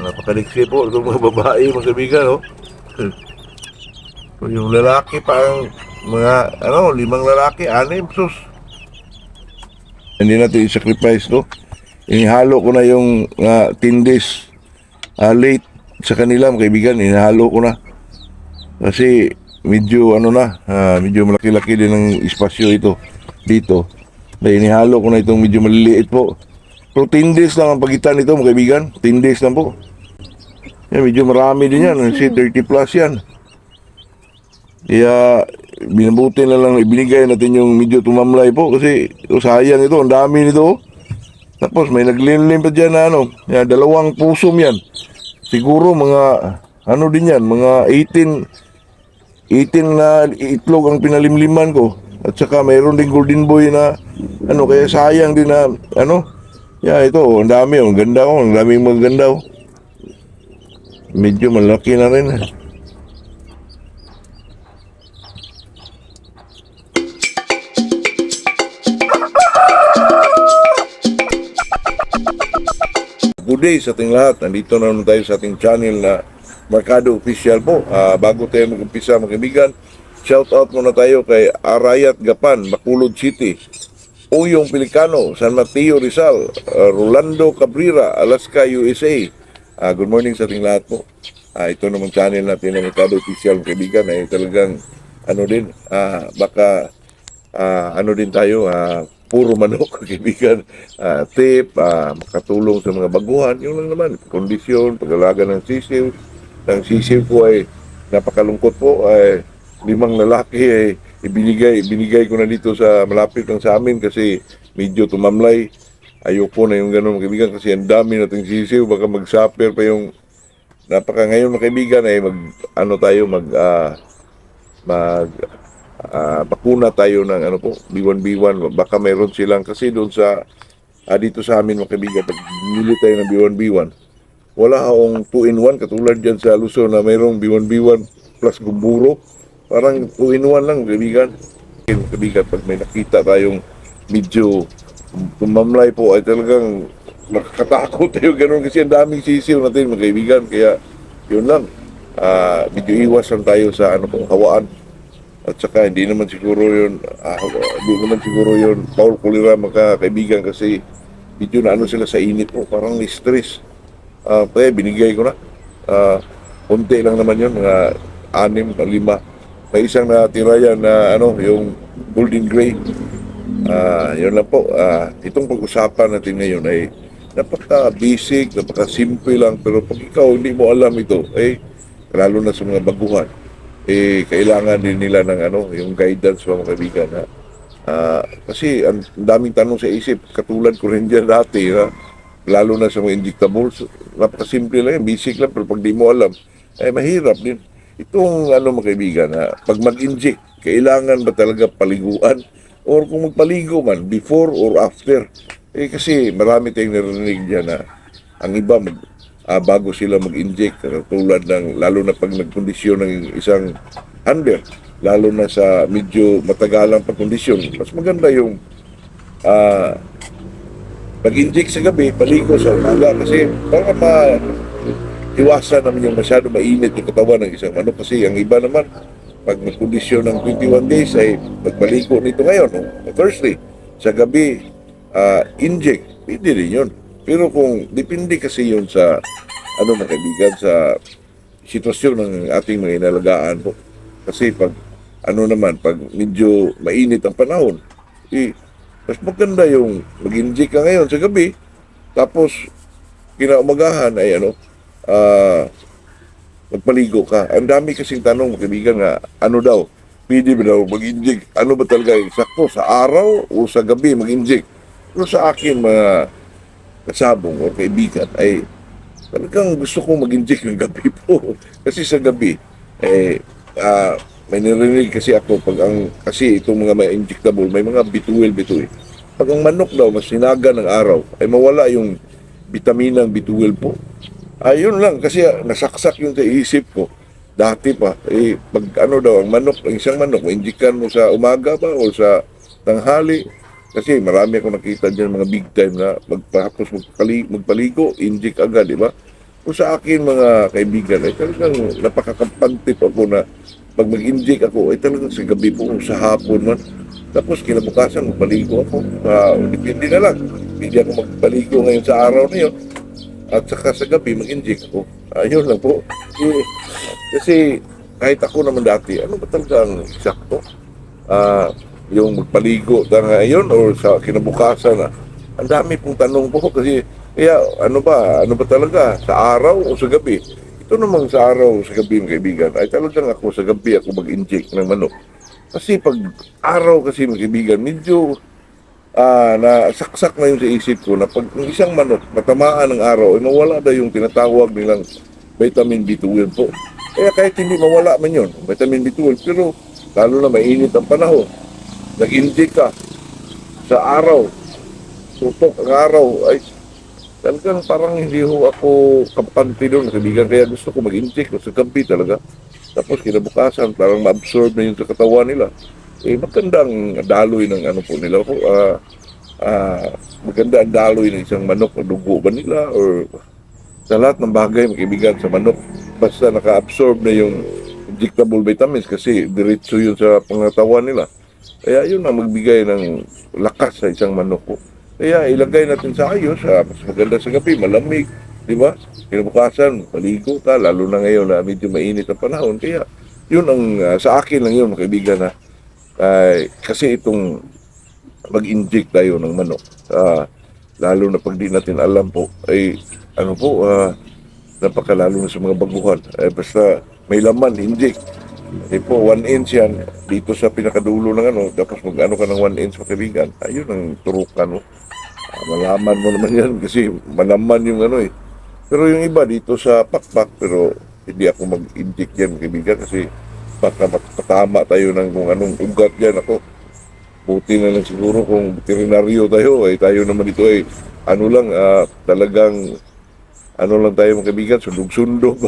Napakadiksi po itong mga babae, mga kaibigan, no? So, yung lalaki parang mga, 5 lalaki, 6, sus. Hindi natin i-sacrifice, no? Inihalo ko na yung 10 days late sa kanila, mga kaibigan. Inihalo ko na. Kasi medyo, medyo malaki-laki din ang espasyo ito dito. Kaya inihalo ko na itong medyo maliliit po. Pero 10 days lang ang pagitan nito, mga kaibigan. 10 days lang po. Yan, medyo marami din yan. Kasi 30 plus yan. Kaya binabuti na lang ibinigay natin yung medyo tumamlay po. Kasi sayang ito, ang dami nito. Tapos may naglinlim pa dyan na yan, 2 pusom yan. Siguro mga, din yan, mga 18 na itlog ang pinalimliman ko. At saka mayroon din golden boy na, kaya sayang din na, ito, ang dami, ang ganda ang daming maganda. Medyo malaki na rin. Good day sa ating lahat. Nandito na naman tayo sa ating channel na Markado Official po. Bago tayo mag-umpisa, mga kaibigan, shout out muna tayo kay Arayat Gapan, Bacolod City, Uyong Pelicano, San Mateo Rizal, Rolando Cabrera, Alaska, USA. Good morning sa ating lahat po. Ito naman channel natin na Markado Official, mga kaibigan, ay talagang din tayo, puro manok, kaibigan, tip, makatulong sa mga baguhan. Yung lang naman, kondisyon, pag-alaga ng sisiw. Ang sisiw ko ay napakalungkot po, ay 5 lalaki ay binigay ko na dito sa malapit lang sa amin kasi medyo tumamlay. Ayoko na yung ganun, kaibigan, kasi ang dami nating sisiw, baka mag-suffer pa yung ngayon, mga kaibigan, ay bakuna tayo ng B1B1. Baka mayroon silang, kasi doon sa dito sa amin, mga kaibigan, pag nili tayo ng B1B1, wala akong 2-in-1 katulad dyan sa Luzon na mayroong B1B1 plus gumburo. Parang 2-in-1 lang, kaibigan. Kaibigan, pag may nakita tayong medyo tumamlay po, ay talagang nakakatakot tayo ganun kasi ang daming sisiw natin, mga kaibigan. Kaya yun lang, medyo iwas lang tayo sa hawaan. At saka hindi naman siguro yun Paul Kulira, mga kaibigan, kasi medyo na sila sa init po, parang stress. Kaya binigay ko na, konti lang naman yun, mga 6 o 5. May isang natira yan na yung golden gray. Yun lang po. Itong pag-usapan natin ngayon ay napaka-basic, napaka-simple lang, pero pag ikaw hindi mo alam ito, lalo na sa mga baguhan, kailangan din nila ng yung guidance, mga kaibigan. Kasi ang daming tanong sa isip, katulad ko rin dyan dati, lalo na sa mga injectables. Napakasimple lang yan, basic lang, pero pag di mo alam, mahirap din. Itong mga kaibigan, pag mag-inject, kailangan ba talaga paliguan? Or kung magpaligo man, before or after? Kasi marami tayong narinig dyan na ang iba, bago sila mag-inject, tulad ng, lalo na pag nagkondisyon ng isang under, lalo na sa medyo matagalang pagkondisyon, mas maganda yung mag-inject sa gabi, paligo sa umaga, kasi para iwasan naman yung masyado mainit yung katawan ng isang manok. Kasi ang iba naman, pag nagkondisyon ng 21 days ay magpaligo nito ngayon, Thursday, sa gabi, inject, pwede rin yun. Pero kung depende kasi yun sa mga kaibigan, sa sitwasyon ng ating mga inalagaan po. Kasi pag pag medyo mainit ang panahon, mas maganda yung mag-inject ka ngayon sa gabi, tapos kinaumagahan ay magpaligo ka. Ang dami kasing tanong, mga kaibigan, nga daw, pwede ba daw mag-inject? Ano ba talaga, sakto sa araw o sa gabi mag-inject? Pero sa akin, mga kasabong o kaibigan, ay talagang gusto kong mag-inject ng gabi po. Kasi sa gabi, may narinig kasi ako, kasi itong mga may injectable, may mga B12. Pag ang manok daw, mas sinaga ng araw, ay mawala yung bitaminang B12 po. Ayun lang, kasi nasaksak yung sa isip ko. Dati pa, pag daw, ang manok, ang isang manok, ma-injectan mo sa umaga ba o sa tanghali. Kasi marami akong nakita dyan, mga big time na magpaligo, inject agad, di ba? Kung sa akin mga kaibigan ay talagang napakakampante pa ako na pag mag-inject ako ay talagang sa gabi po sa hapon man. Tapos kinabukasan magpaligo ako. Depende na lang. Hindi ako magpaligo ngayon sa araw na yun. At saka sa gabi mag-inject ako. Ayun lang po. Kasi kahit ako naman dati, ano ba talaga ang eksakto? Ah, yung magpaligo na ngayon or sa kinabukasan na. Ang dami pong tanong po kasi kaya ano ba talaga sa araw o sa gabi? Ito namang sa araw o sa gabi mga kaibigan ay talagang ako sa gabi ako mag-inject ng manok. Kasi pag araw kasi mga kaibigan medyo nasaksak na yun sa isip ko na pag yung isang manok matamaan ng araw ay mawala na yung tinatawag nilang vitamin B12 po. Kaya kahit hindi mawala man yun, vitamin B12, pero lalo na mainit ang panahon, nag-inject ka sa araw, tutok ang araw, ay talagang parang hindi ho ako kampante doon, kaibigan, kaya gusto ko mag-inject sa gabi talaga. Tapos kinabukasan, parang ma-absorb na yun sa katawan nila. Eh, magandang daloy ng ano po nila po, maganda ang daloy ng isang manok na dugo ba nila or sa lahat ng bagay magkaibigan sa manok basta naka-absorb na yung injectable vitamins kasi diretso yun sa pangatawan nila. Kaya yun ang magbigay ng lakas sa isang manok po. Kaya ilagay natin sa ayos, mas maganda sa gabi, malamig, di ba? Kinabukasan, paligo ka, lalo na ngayon na medyo mainit ang panahon. Kaya yun ang sa akin lang yun, mga kaibigan na kasi itong mag-inject tayo ng manok, lalo na pag di natin alam po, ay ano po, napakalalo na sa mga baguhan. Basta may laman, inject. Kasi po, 1 inch yan, dito sa pinakadulo ng ano, tapos mag-ano ka ng 1 inch mga kaibigan, ayun ang turukan mo. Malaman mo naman yan kasi malaman yung ano eh. Pero yung iba dito sa pakpak, pero hindi ako mag-inject yan kaibigan kasi baka matama tayo ng kung anong ugat yan ako. Buti na lang siguro kung veterinaryo tayo, ay tayo naman dito ay ano lang, talagang ano lang tayo mga kaibigan, sundog-sundog.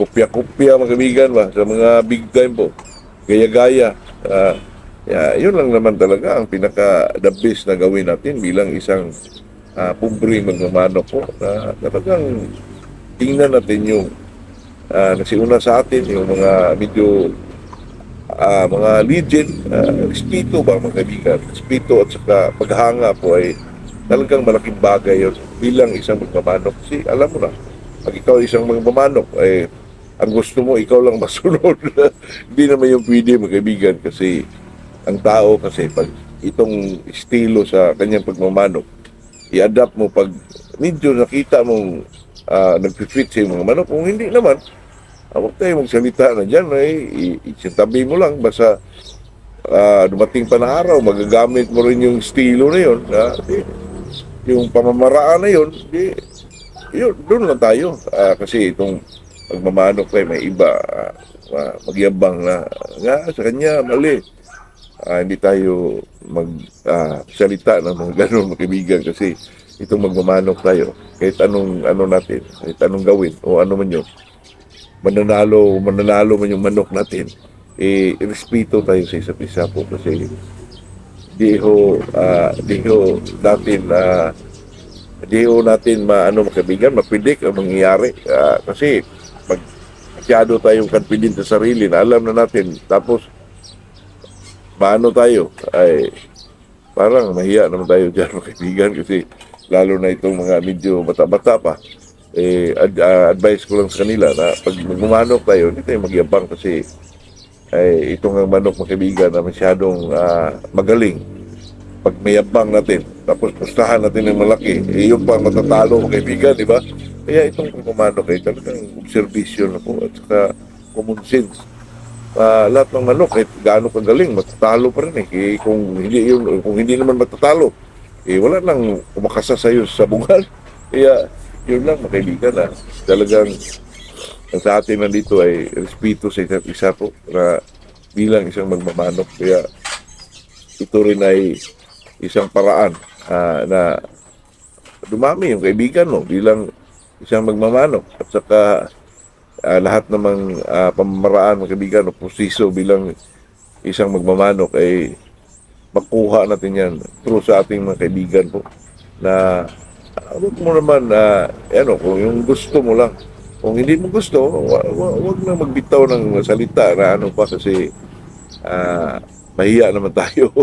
Kopya-kopya mga kaibigan ba, sa mga big time po. Gaya-gaya. Yun lang naman talaga ang pinaka-the best na gawin natin bilang isang pobreng magmamanok po. Talagang tingnan natin yung nasiuna sa atin, yung mga medyo mga legend, respeto ba mga kaibigan, respeto at saka paghanga po ay talagang malaking bagay yun bilang isang magmamanok. Kasi alam mo na, pag ikaw isang magmamanok, ay ang gusto mo, ikaw lang masunod. Hindi naman yung pwede mga kaibigan kasi ang tao kasi pag itong estilo sa kanyang pagmamanok, i-adapt mo pag medyo nakita mong nag-fit sa mga manok. Kung hindi naman, huwag tayo magsalita na dyan, isintabi mo lang, basta dumating pa na araw, magagamit mo rin yung estilo na yun, yung pamamaraan na yun, yun doon lang tayo. Kasi itong pagmamanok ay may iba, magyabang na nga sa kanya, mali. Hindi tayo magsalita ng mga ganun mga kaibigan kasi itong magmamanok tayo, kahit anong ano natin, kahit anong gawin o ano man yun, mananalo man yung manok natin, respeto tayo sa isa't isa po kasi di ho natin maano makabigan, mapidik ang mangyayari kasi pag masyado tayong confident sa sarili na alam na natin tapos maano tayo ay parang mahiya naman tayo dyan mga kaibigan kasi lalo na itong mga medyo bata-bata pa advice ko lang sa kanila na pag magmamanok tayo hindi tayo magyabang kasi itong manok mga kaibigan na masyadong magaling pag mayabang natin tapos pustahan natin ng malaki yun pa matatalo mga kaibigan, di ba? Kaya itong pagmamanok ay talagang observation na po at saka common sense. Lahat ng manok kahit gaano kagaling matatalo pa rin kung hindi naman matatalo wala nang kumakasa sa iyo sa bungal. Kaya yun lang mga kaibigan talagang ang sa atin nandito ay respeto sa isa't isa po na bilang isang magmamanok. Kaya ito rin ay isang paraan na dumami yung kaibigan mo bilang isang magmamanok at saka lahat namang pamamaraan mga kaibigan o proseso bilang isang magmamanok ay makuha natin yan through sa ating mga kaibigan po na Huwag mo naman, kung yung gusto mo lang. Kung hindi mo gusto, wag na magbitaw ng salita na ano pa kasi mahiya naman tayo.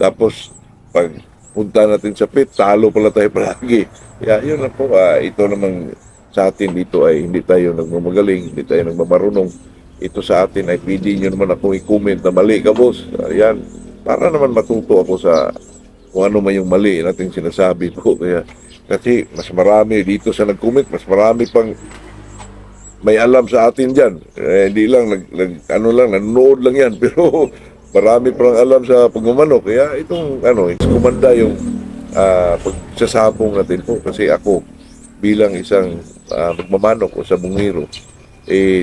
Tapos, pag punta natin sa pit, talo pala tayo palagi. Kaya yun na po, ito namang sa atin dito ay hindi tayo nagmamagaling, hindi tayo nagmamarunong. Ito sa atin ay pwede nyo naman akong i-comment na mali ka, boss. Ayan, para naman matuto ako sa kung ano man yung mali nating sinasabi po. Kaya, kasi mas marami dito sa nag-comment, mas marami pang may alam sa atin dyan. Hindi lang, nanonood lang yan. Pero marami pang alam sa pagmamanok. Kaya itong, kumanda yung pagsasabong natin po. Kasi ako, bilang isang magmamanok o sa bungiro,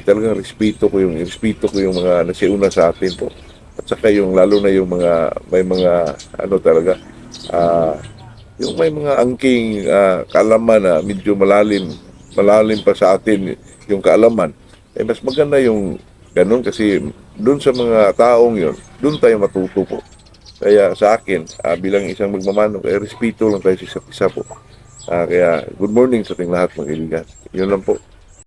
talagang respeto ko yung mga nasiuna sa atin po. At saka yung, lalo na yung mga, may mga, ah, yung may mga angking kaalaman na medyo malalim pa sa atin yung kaalaman, mas maganda yung ganun kasi doon sa mga taong yon, doon tayo matuto po. Kaya sa akin, bilang isang magmamanok, respeto lang tayo sa isa't isa po. Kaya good morning sa ating lahat mga kaibigan. Yun lang po.